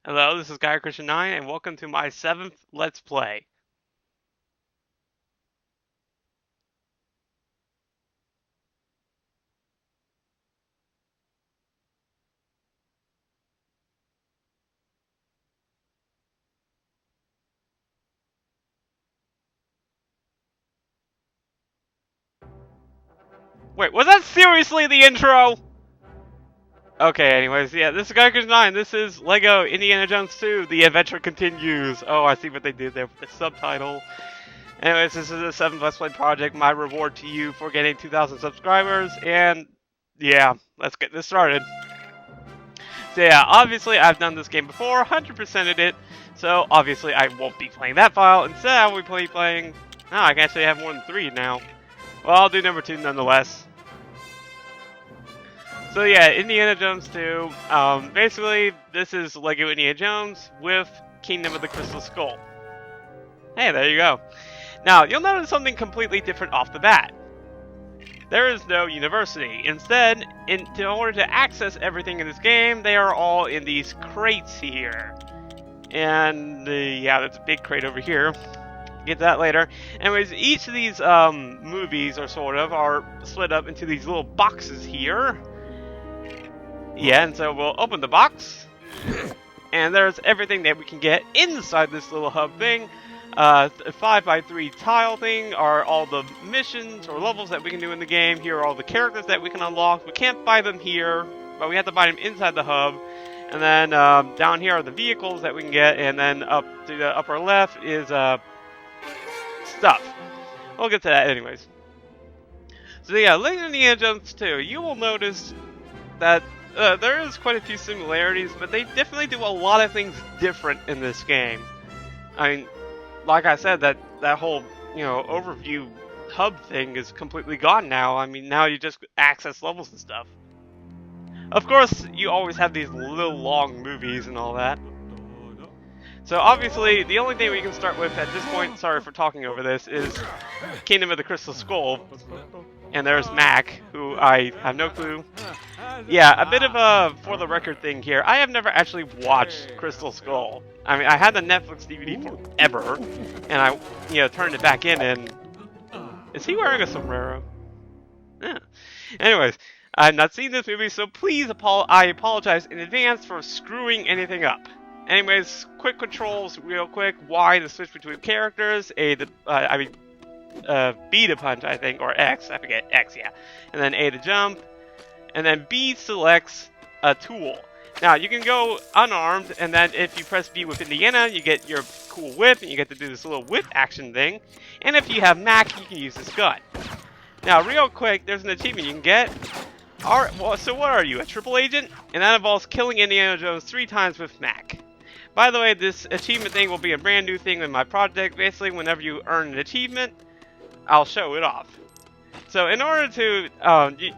Hello, this is Guy Christian 9, and welcome to my 7th Let's Play. Wait, was that seriously the intro? Okay, anyways, yeah, this is Guy Christian 9, this is LEGO Indiana Jones 2, The Adventure Continues. Oh, I see what they did there with the subtitle. Anyways, this is the 7th Let's Play project, my reward to you for getting 2,000 subscribers, and yeah, let's get this started. So yeah, obviously I've done this game before, 100%ed it, so obviously I won't be playing that file. Instead, I will be playing... Oh, I can actually have more than 3 now. Well, I'll do number 2 nonetheless. So yeah, Indiana Jones 2. Basically, this is LEGO Indiana Jones with Kingdom of the Crystal Skull. Hey, there you go. Now, you'll notice something completely different off the bat. There is no university. Instead, in order to access everything in this game, they are all in these crates here. And, yeah, there's a big crate over here. Get to that later. Anyways, each of these movies, or sort of, are split up into these little boxes here. Yeah, and so we'll open the box. And there's everything that we can get inside this little hub thing. 5x3 tile thing are all the missions or levels that we can do in the game. Here are all the characters that we can unlock. We can't buy them here, but we have to buy them inside the hub. And then down here are the vehicles that we can get, and then up to the upper left is stuff. We'll get to that anyways. So yeah, LEGO Indiana Jones 2, you will notice that there is quite a few similarities, but they definitely do a lot of things different in this game. I mean, like I said, that whole, overview hub thing is completely gone now. I mean, now you just access levels and stuff. Of course, you always have these little long movies and all that. So obviously, the only thing we can start with at this point, sorry for talking over this, is Kingdom of the Crystal Skull. And there's Mac, who I have no clue. Yeah, a bit of a for the record thing here. I have never actually watched Crystal Skull. I mean, I had the Netflix DVD forever, and I, turned it back in, and... Is he wearing a sombrero? Yeah. Anyways, I've not seen this movie, so please I apologize in advance for screwing anything up. Anyways, quick controls, real quick. Y to switch between characters. B to punch, I think, or X. I forget. X, yeah. And then A to jump. And then B selects a tool. Now, you can go unarmed, and then if you press B with Indiana, you get your cool whip, and you get to do this little whip action thing. And if you have Mac, you can use this gun. Now, real quick, there's an achievement you can get. So what are you, a triple agent? And that involves killing Indiana Jones 3 times with Mac. By the way, this achievement thing will be a brand new thing in my project. Basically, whenever you earn an achievement, I'll show it off. So in order to,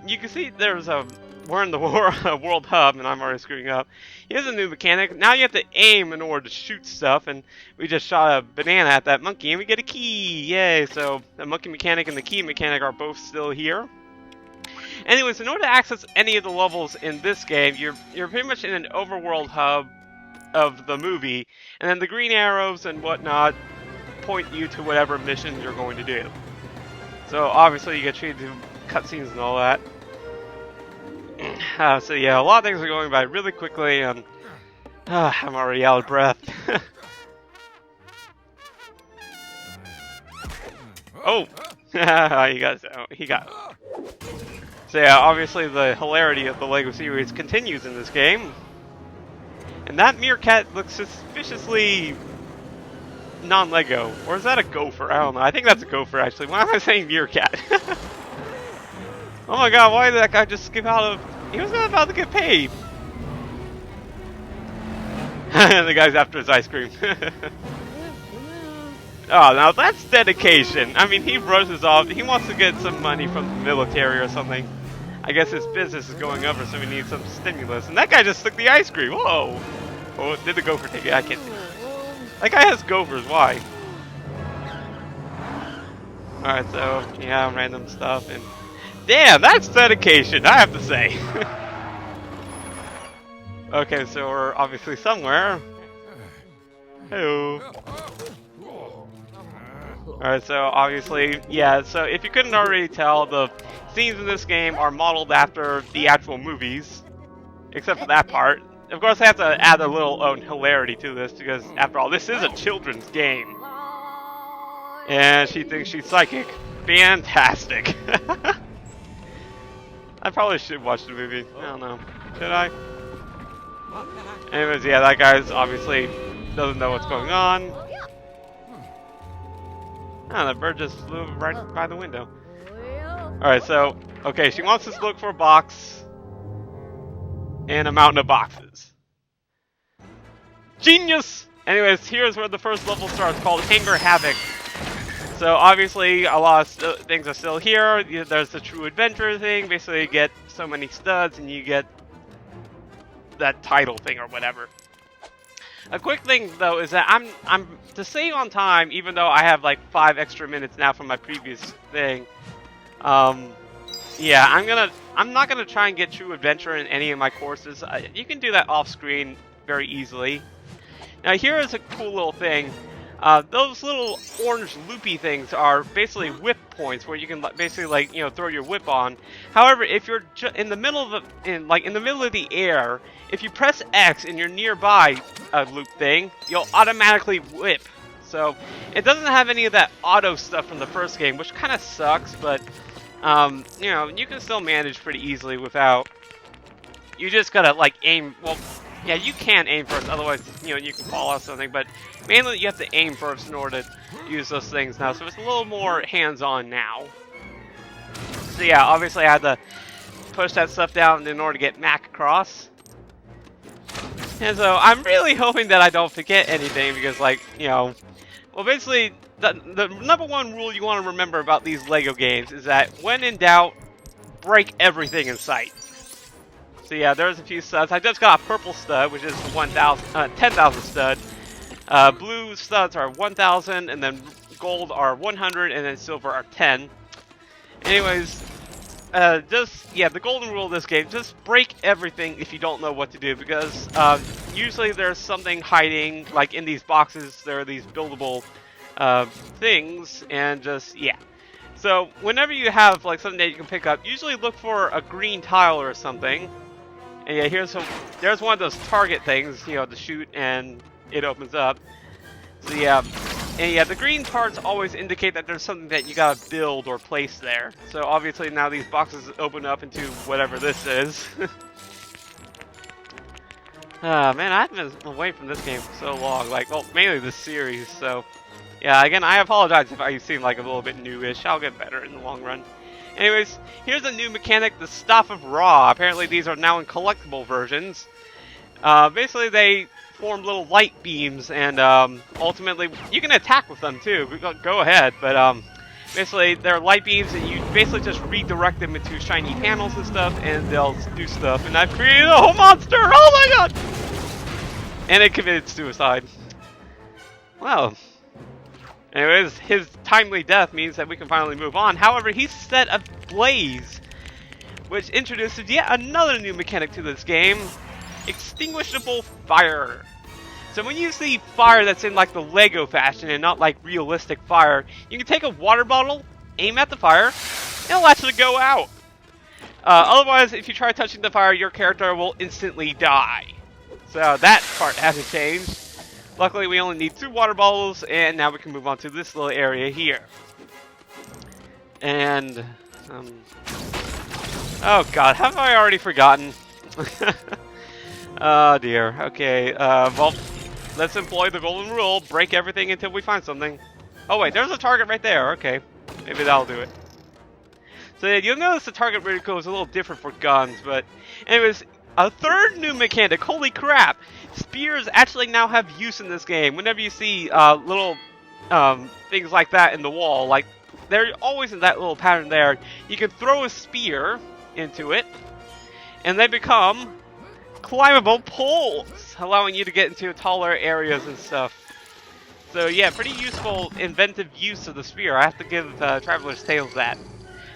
you can see we're in the World Hub, and I'm already screwing up. Here's a new mechanic. Now you have to aim in order to shoot stuff, and we just shot a banana at that monkey, and we get a key. Yay! So the monkey mechanic and the key mechanic are both still here. Anyways, in order to access any of the levels in this game, you're pretty much in an overworld hub of the movie, and then the green arrows and whatnot point you to whatever mission you're going to do. So obviously you get treated to cutscenes and all that. So yeah, a lot of things are going by really quickly, and I'm already out of breath. Oh, he got. So yeah, obviously the hilarity of the LEGO series continues in this game. And that meerkat looks suspiciously non-LEGO. Or is that a gopher? I don't know. I think that's a gopher, actually. Why am I saying meerkat? Oh my god, why did that guy just skip out of... He was not about to get paid. The guy's after his ice cream. Oh, now that's dedication. I mean, he brushes off. He wants to get some money from the military or something. I guess his business is going over, so he needs some stimulus. And that guy just took the ice cream. Whoa. Oh, did the gopher take it? I can't see. That guy has gophers. Why? Alright, so, yeah, random stuff. And damn, that's dedication, I have to say. Okay, so we're obviously somewhere. Hello. Alright, so obviously, yeah, so if you couldn't already tell, the scenes in this game are modeled after the actual movies. Except for that part. Of course, I have to add a little own hilarity to this, because after all, this is a children's game. And she thinks she's psychic. Fantastic. I probably should watch the movie. I don't know. Should I? Anyways, yeah, that guy's obviously doesn't know what's going on. Oh, that bird just flew right by the window. Alright, so, okay, she wants us to look for a box and a mountain of boxes. Genius! Anyways, here's where the first level starts, called Hangar Havoc. So obviously, a lot of things are still here. There's the true adventure thing. Basically, you get so many studs, and you get that title thing or whatever. A quick thing though is that I'm to save on time, even though I have like 5 extra minutes now from my previous thing. Yeah, I'm not gonna try and get true adventure in any of my courses. You can do that off screen very easily. Now here is a cool little thing. Those little orange loopy things are basically whip points where you can basically, like, you know, throw your whip on. However, if you're in the middle of the middle of the air, if you press X and you're nearby a loop thing, you'll automatically whip. So it doesn't have any of that auto stuff from the first game, which kind of sucks. But you know, you can still manage pretty easily without. You just gotta like aim. Well, yeah, you can aim first. Otherwise, you know, you can fall off something. But mainly, you have to aim first in order to use those things now. So it's a little more hands-on now. So yeah, obviously I had to push that stuff down in order to get Mac across. And so I'm really hoping that I don't forget anything because, like, you know, well, basically, the #1 rule you want to remember about these LEGO games is that when in doubt, break everything in sight. So yeah, there's a few studs. I just got a purple stud, which is 10,000 stud. Blue studs are 1,000, and then gold are 100, and then silver are 10. Anyways, the golden rule of this game, just break everything if you don't know what to do, because usually there's something hiding, like in these boxes, there are these buildable things, and just, yeah. So, whenever you have, like, something that you can pick up, usually look for a green tile or something. And yeah, there's one of those target things, you know, to shoot, and it opens up. So yeah, and yeah, the green parts always indicate that there's something that you gotta build or place there. So obviously now these boxes open up into whatever this is. Man, I've been away from this game for so long, like, well, mainly this series, so yeah, again, I apologize if I seem like a little bit newish. I'll get better in the long run. Anyways, here's a new mechanic, the Staff of Ra. Apparently these are now in collectible versions. Basically they form little light beams, and ultimately you can attack with them too. Go ahead, but basically they're light beams, and you basically just redirect them into shiny panels and stuff, and they'll do stuff. And I've created a whole monster! Oh my god! And it committed suicide. Wow. Anyways, his timely death means that we can finally move on. However, he's set ablaze, which introduces yet another new mechanic to this game. Extinguishable fire. So when you see fire that's in like the Lego fashion and not like realistic fire, you can take a water bottle, aim at the fire, and it'll actually go out. Otherwise, if you try touching the fire, your character will instantly die. So that part hasn't changed. Luckily, we only need 2 water bottles, and now we can move on to this little area here. And oh god, have I already forgotten? Oh dear. Okay, well, let's employ the golden rule. Break everything until we find something. Oh wait, there's a target right there. Okay, maybe that'll do it. So you'll notice the target reticle is a little different for guns, but anyways, a third new mechanic. Holy crap! Spears actually now have use in this game. Whenever you see little things like that in the wall, like they're always in that little pattern there, you can throw a spear into it, and they become climbable poles, allowing you to get into taller areas and stuff. So yeah, pretty useful, inventive use of the spear. I have to give Traveler's Tales that.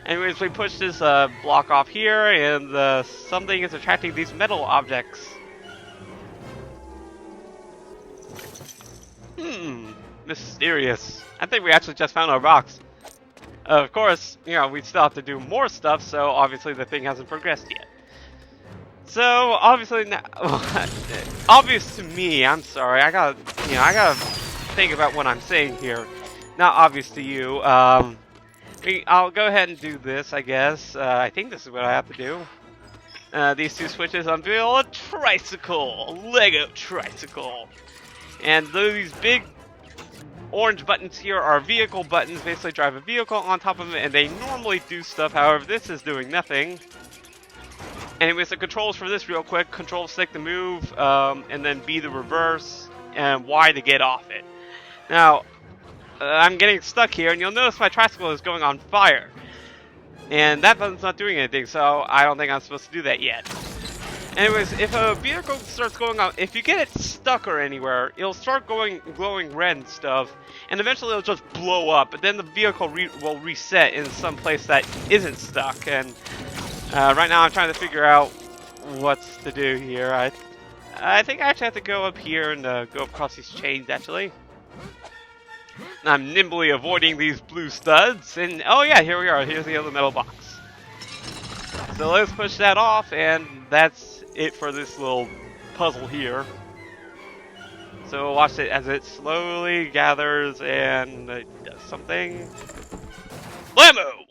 Anyways, we push this block off here, and something is attracting these metal objects. Mysterious. I think we actually just found our box. Of course, you know, we still have to do more stuff, so obviously the thing hasn't progressed yet. So, obviously, obvious to me, I'm sorry, I gotta think about what I'm saying here. Not obvious to you. I'll go ahead and do this, I guess. I think this is what I have to do. These two switches unveil a tricycle, Lego tricycle. And these big orange buttons here are vehicle buttons, basically drive a vehicle on top of it, and they normally do stuff. However, this is doing nothing. Anyways, the controls for this real quick: control stick to move, and then B to reverse, and Y to get off it. Now, I'm getting stuck here, and you'll notice my tricycle is going on fire. And that button's not doing anything, so I don't think I'm supposed to do that yet. Anyways, if a vehicle starts going on, if you get it stuck or anywhere, it'll start glowing red and stuff, and eventually it'll just blow up, but then the vehicle will reset in some place that isn't stuck, and right now I'm trying to figure out what's to do here. I think I actually have to go up here and go across these chains, actually. I'm nimbly avoiding these blue studs, and oh yeah, here we are. Here's the other metal box. So let's push that off, and that's it for this little puzzle here. So watch it as it slowly gathers and it does something. Blammo!